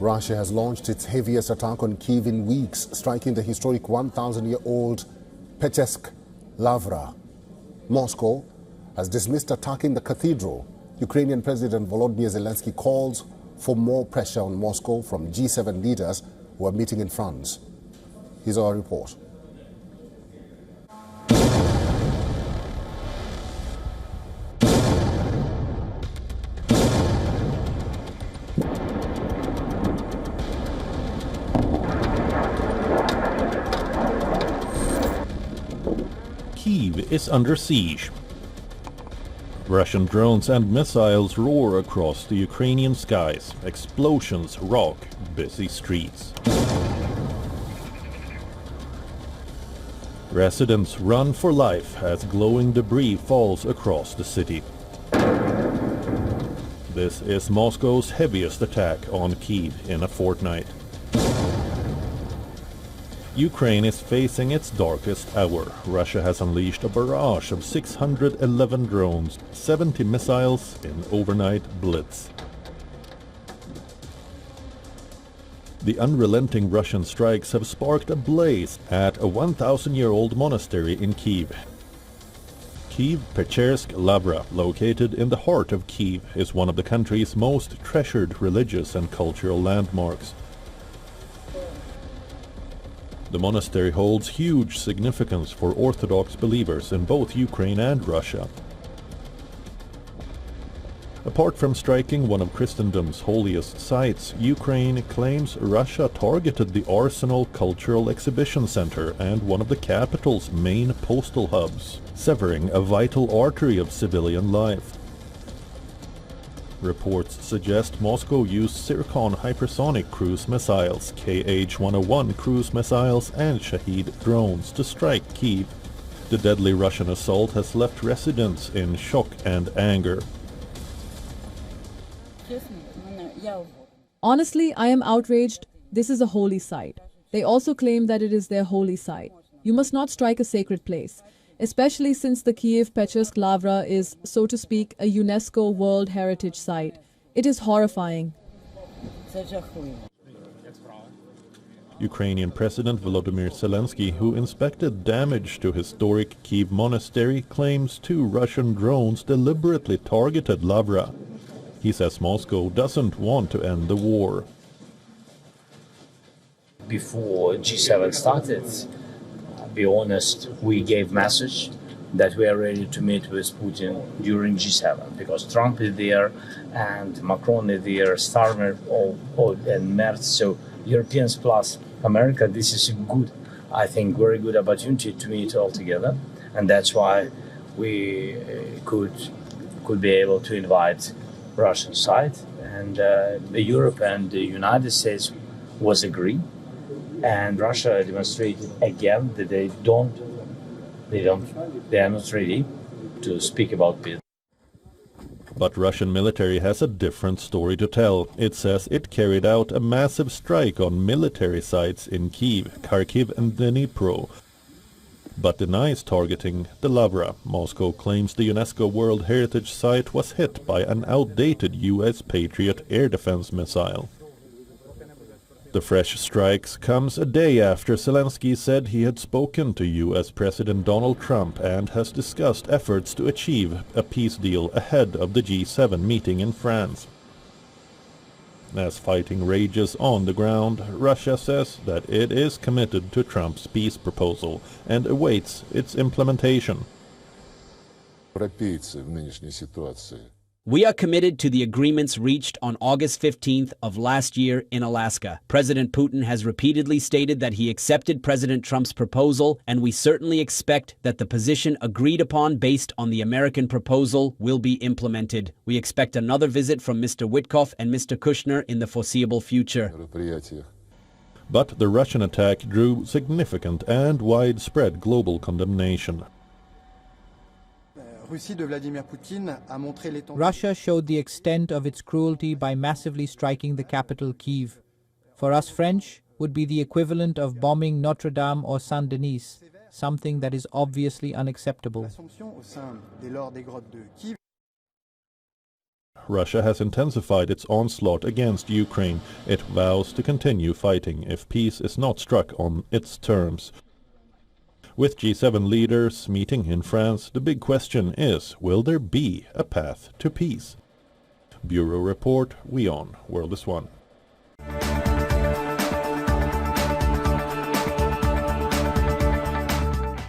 Russia has launched its heaviest attack on Kyiv in weeks, striking the historic 1,000-year-old Pechesk Lavra. Moscow has dismissed attacking the Cathedral. Ukrainian President Volodymyr Zelensky calls for more pressure on Moscow from G7 leaders who are meeting in France. Here's our report. Kyiv is under siege. Russian drones and missiles roar across the Ukrainian skies. Explosions rock busy streets. Residents run for life as glowing debris falls across the city. This is Moscow's heaviest attack on Kyiv in a fortnight. Ukraine is facing its darkest hour. Russia has unleashed a barrage of 611 drones, 70 missiles in overnight blitz. The unrelenting Russian strikes have sparked a blaze at a 1,000-year-old monastery in Kyiv. Kyiv Pechersk Lavra, located in the heart of Kyiv, is one of the country's most treasured religious and cultural landmarks. The monastery holds huge significance for Orthodox believers in both Ukraine and Russia. Apart from striking one of Christendom's holiest sites, Ukraine claims Russia targeted the Arsenal Cultural Exhibition Center and one of the capital's main postal hubs, severing a vital artery of civilian life. Reports suggest Moscow used Zircon hypersonic cruise missiles, Kh-101 cruise missiles and Shahid drones to strike Kyiv. The deadly Russian assault has left residents in shock and anger. Honestly, I am outraged. This is a holy site. They also claim that it is their holy site. You must not strike a sacred place, especially since the Kyiv Pechersk Lavra is, so to speak, a UNESCO World Heritage Site. It is horrifying. Ukrainian President Volodymyr Zelensky, who inspected damage to historic Kyiv Monastery, claims 2 Russian drones deliberately targeted Lavra. He says Moscow doesn't want to end the war. Before G7 started, be honest, we gave message that we are ready to meet with Putin during G7 because Trump is there and Macron is there, Starmer and Merz. So Europeans plus America, this is a good, I think, very good opportunity to meet all together, and that's why we could be able to invite Russian side, and Europe and the United States was agreed. And Russia demonstrated again that they are not ready to speak about peace. But Russian military has a different story to tell. It says it carried out a massive strike on military sites in Kyiv, Kharkiv and Dnipro, but denies targeting the Lavra. Moscow claims the UNESCO World Heritage Site was hit by an outdated US Patriot air defense missile. The fresh strikes comes a day after Zelensky said he had spoken to US President Donald Trump and has discussed efforts to achieve a peace deal ahead of the G7 meeting in France. As fighting rages on the ground, Russia says that it is committed to Trump's peace proposal and awaits its implementation. We are committed to the agreements reached on August 15th of last year in Alaska. President Putin has repeatedly stated that he accepted President Trump's proposal, and we certainly expect that the position agreed upon based on the American proposal will be implemented. We expect another visit from Mr. Witkoff and Mr. Kushner in the foreseeable future. But the Russian attack drew significant and widespread global condemnation. Russia showed the extent of its cruelty by massively striking the capital, Kyiv. For us French, would be the equivalent of bombing Notre Dame or Saint-Denis, something that is obviously unacceptable. Russia has intensified its onslaught against Ukraine. It vows to continue fighting if peace is not struck on its terms. With G7 leaders meeting in France, the big question is, will there be a path to peace? Bureau Report, WION World is One.